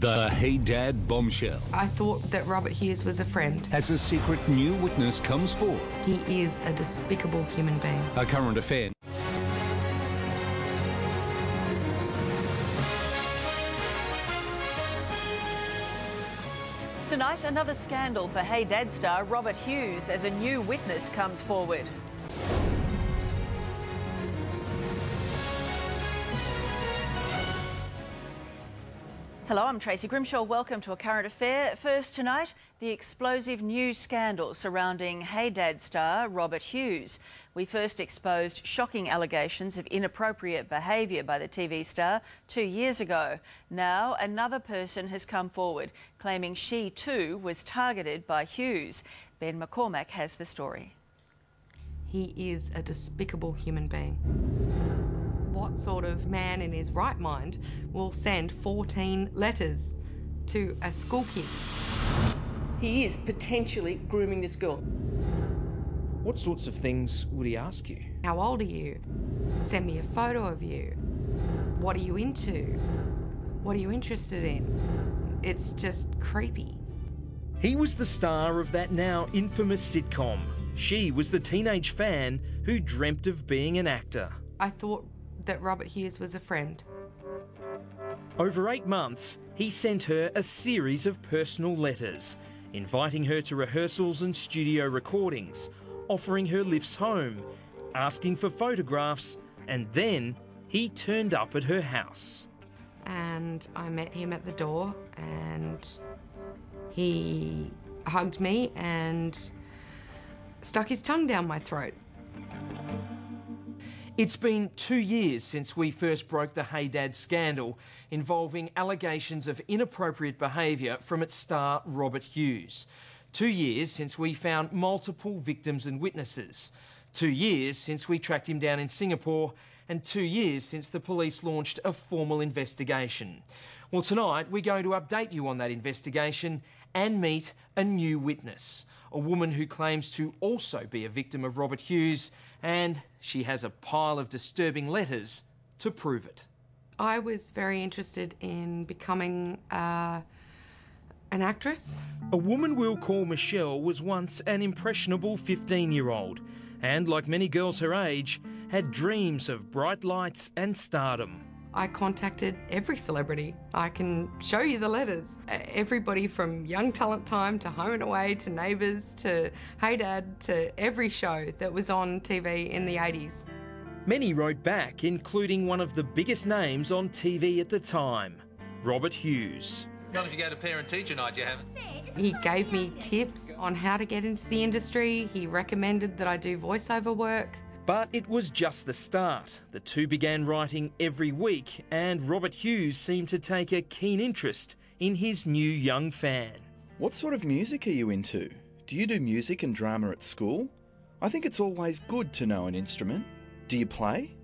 The Hey Dad bombshell. I thought that Robert Hughes was a friend. As a secret new witness comes forward. He is a despicable human being. A current affair. Tonight, another scandal for Hey Dad star Robert Hughes as a new witness comes forward. Hello, I'm Tracy Grimshaw. Welcome to A Current Affair. First tonight, the explosive news scandal surrounding Hey Dad star Robert Hughes. We first exposed shocking allegations of inappropriate behaviour by the TV star 2 years ago. Now, another person has come forward, claiming she too was targeted by Hughes. Ben McCormack has the story. He is a despicable human being. What sort of man in his right mind will send 14 letters to a school kid? He is potentially grooming this girl. What sorts of things would he ask you? How old are you? Send me a photo of you. What are you into? What are you interested in? It's just creepy. He was the star of that now infamous sitcom. She was the teenage fan who dreamt of being an actor. I thought that Robert Hughes was a friend. Over 8 months, he sent her a series of personal letters, inviting her to rehearsals and studio recordings, offering her lifts home, asking for photographs, and then he turned up at her house. And I met him at the door and he hugged me and stuck his tongue down my throat. It's been 2 years since we first broke the Hey Dad scandal involving allegations of inappropriate behaviour from its star Robert Hughes. 2 years since we found multiple victims and witnesses. 2 years since we tracked him down in Singapore, and 2 years since the police launched a formal investigation. Well, tonight we're going to update you on that investigation and meet a new witness, a woman who claims to also be a victim of Robert Hughes, and she has a pile of disturbing letters to prove it. I was very interested in becoming an actress. A woman we'll call Michelle was once an impressionable 15-year-old and, like many girls her age, had dreams of bright lights and stardom. I contacted every celebrity. I can show you the letters. Everybody from Young Talent Time to Home and Away to Neighbours to Hey Dad to every show that was on TV in the 80s. Many wrote back, including one of the biggest names on TV at the time, Robert Hughes. Not if you go to parent-teacher night, you haven't. He gave me tips on how to get into the industry. He recommended that I do voiceover work. But it was just the start. The two began writing every week, and Robert Hughes seemed to take a keen interest in his new young fan. What sort of music are you into? Do you do music and drama at school? I think it's always good to know an instrument. Do you play?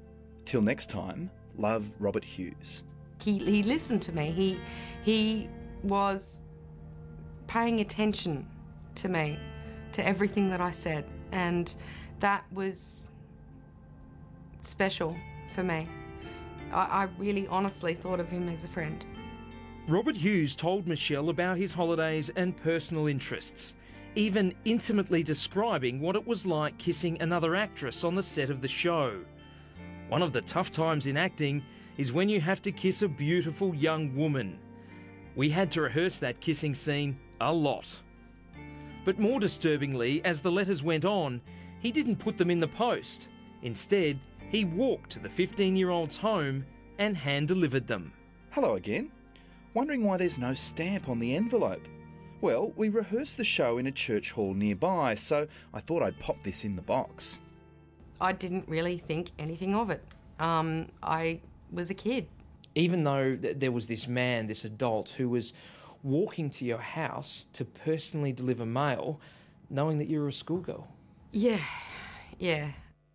Till next time, love, Robert Hughes. He listened to me. He was paying attention to me, to everything that I said, and that was special for me. I really honestly thought of him as a friend. Robert Hughes told Michelle about his holidays and personal interests, even intimately describing what it was like kissing another actress on the set of the show. One of the tough times in acting is when you have to kiss a beautiful young woman. We had to rehearse that kissing scene a lot. But more disturbingly, as the letters went on, he didn't put them in the post. Instead, he walked to the 15-year-old's home and hand-delivered them. Hello again. Wondering why there's no stamp on the envelope? Well, we rehearsed the show in a church hall nearby, so I thought I'd pop this in the box. I didn't really think anything of it. I was a kid. Even though there was this man, this adult, who was walking to your house to personally deliver mail, knowing that you were a schoolgirl. Yeah.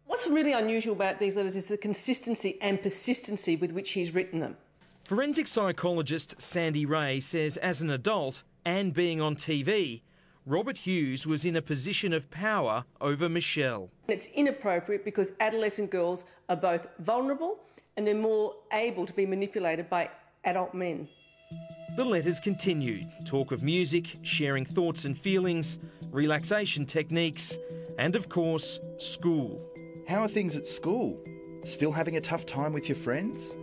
What's really unusual about these letters is the consistency and persistency with which he's written them. Forensic psychologist Sandy Ray says as an adult and being on TV, Robert Hughes was in a position of power over Michelle. It's inappropriate because adolescent girls are both vulnerable and they're more able to be manipulated by adult men. the letters continued. Talk of music, sharing thoughts and feelings, relaxation techniques, and of course, school. How are things at school? Still having a tough time with your friends?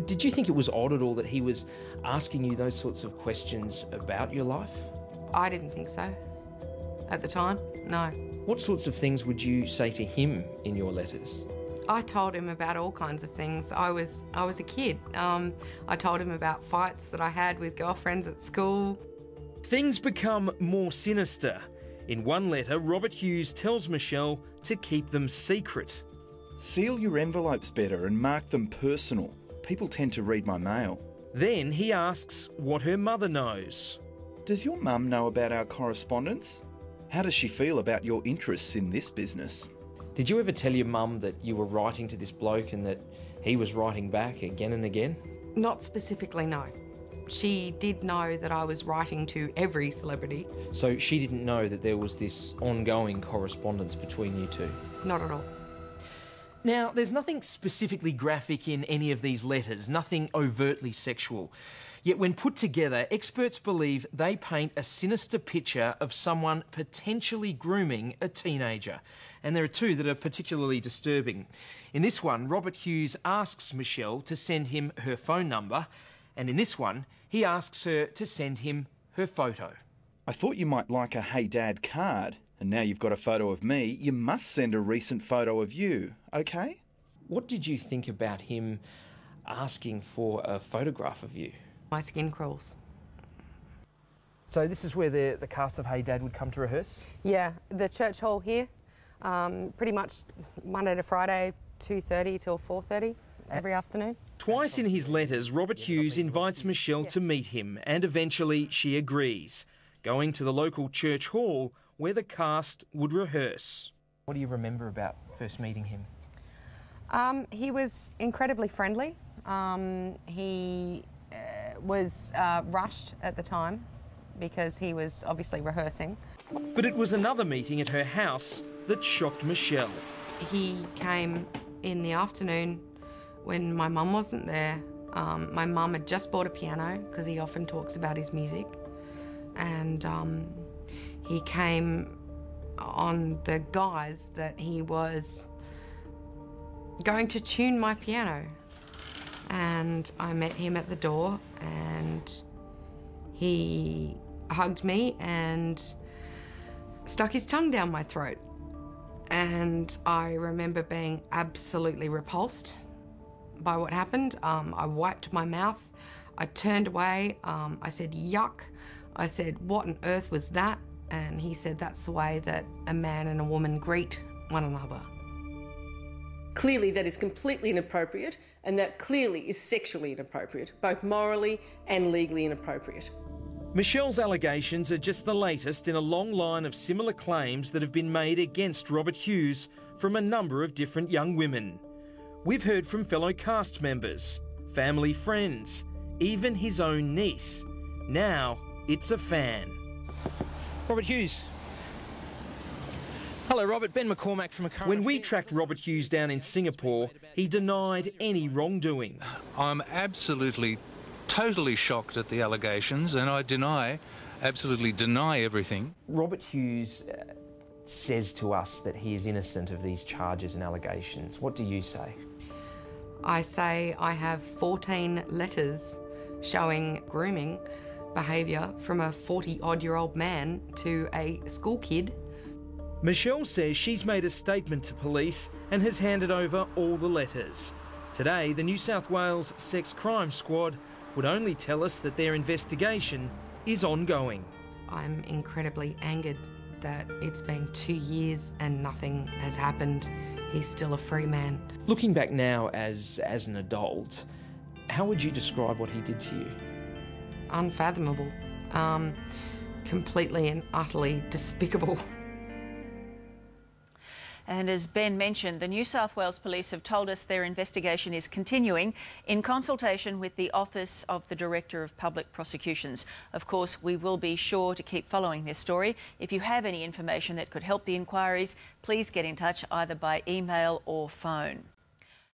Did you think it was odd at all that he was asking you those sorts of questions about your life? I didn't think so. At the time, no. What sorts of things would you say to him in your letters? I told him about all kinds of things. I was a kid. I told him about fights that I had with girlfriends at school. Things become more sinister. In one letter, Robert Hughes tells Michelle to keep them secret. Seal your envelopes better and mark them personal. People tend to read my mail. Then he asks what her mother knows. Does your mum know about our correspondence? How does she feel about your interests in this business? Did you ever tell your mum that you were writing to this bloke and that he was writing back again and again? Not specifically, no. She did know that I was writing to every celebrity. So she didn't know that there was this ongoing correspondence between you two? Not at all. Now, there's nothing specifically graphic in any of these letters, nothing overtly sexual. Yet when put together, experts believe they paint a sinister picture of someone potentially grooming a teenager. And there are two that are particularly disturbing. In this one, Robert Hughes asks Michelle to send him her phone number, and in this one, he asks her to send him her photo. I thought you might like a Hey Dad card, and now you've got a photo of me, you must send a recent photo of you, okay? What did you think about him asking for a photograph of you? My skin crawls. So this is where the cast of Hey Dad would come to rehearse? Yeah, the church hall here, pretty much Monday to Friday, 2:30 till 4:30 every afternoon. Twice in his letters, Robert Hughes invites Michelle to meet him, and eventually she agrees, going to the local church hall where the cast would rehearse. What do you remember about first meeting him? He was incredibly friendly. He was rushed at the time because he was obviously rehearsing. But it was another meeting at her house that shocked Michelle. He came in the afternoon when my mum wasn't there. My mum had just bought a piano because he often talks about his music, and he came on the guise that he was going to tune my piano. And I met him at the door and he hugged me and stuck his tongue down my throat. And I remember being absolutely repulsed by what happened. I wiped my mouth, I turned away, I said, yuck. I said, what on earth was that? And he said, that's the way that a man and a woman greet one another. Clearly that is completely inappropriate, and that clearly is sexually inappropriate, both morally and legally inappropriate. Michelle's allegations are just the latest in a long line of similar claims that have been made against Robert Hughes from a number of different young women. We've heard from fellow cast members, family friends, even his own niece. Now it's a fan. Robert Hughes. Hello, Robert. Ben McCormack from A Current When we tracked Robert Hughes down in Singapore, he denied any wrongdoing. I'm absolutely, totally shocked at the allegations, and I absolutely deny everything. Robert Hughes says to us that he is innocent of these charges and allegations. What do you say? I say I have 14 letters showing grooming behaviour from a 40-odd-year-old man to a school kid. Michelle says she's made a statement to police and has handed over all the letters. Today, the New South Wales Sex Crime Squad would only tell us that their investigation is ongoing. I'm incredibly angered that it's been 2 years and nothing has happened. He's still a free man. Looking back now as an adult, how would you describe what he did to you? Unfathomable. Completely and utterly despicable. And as Ben mentioned, the New South Wales Police have told us their investigation is continuing in consultation with the Office of the Director of Public Prosecutions. Of course, we will be sure to keep following this story. If you have any information that could help the inquiries, please get in touch either by email or phone.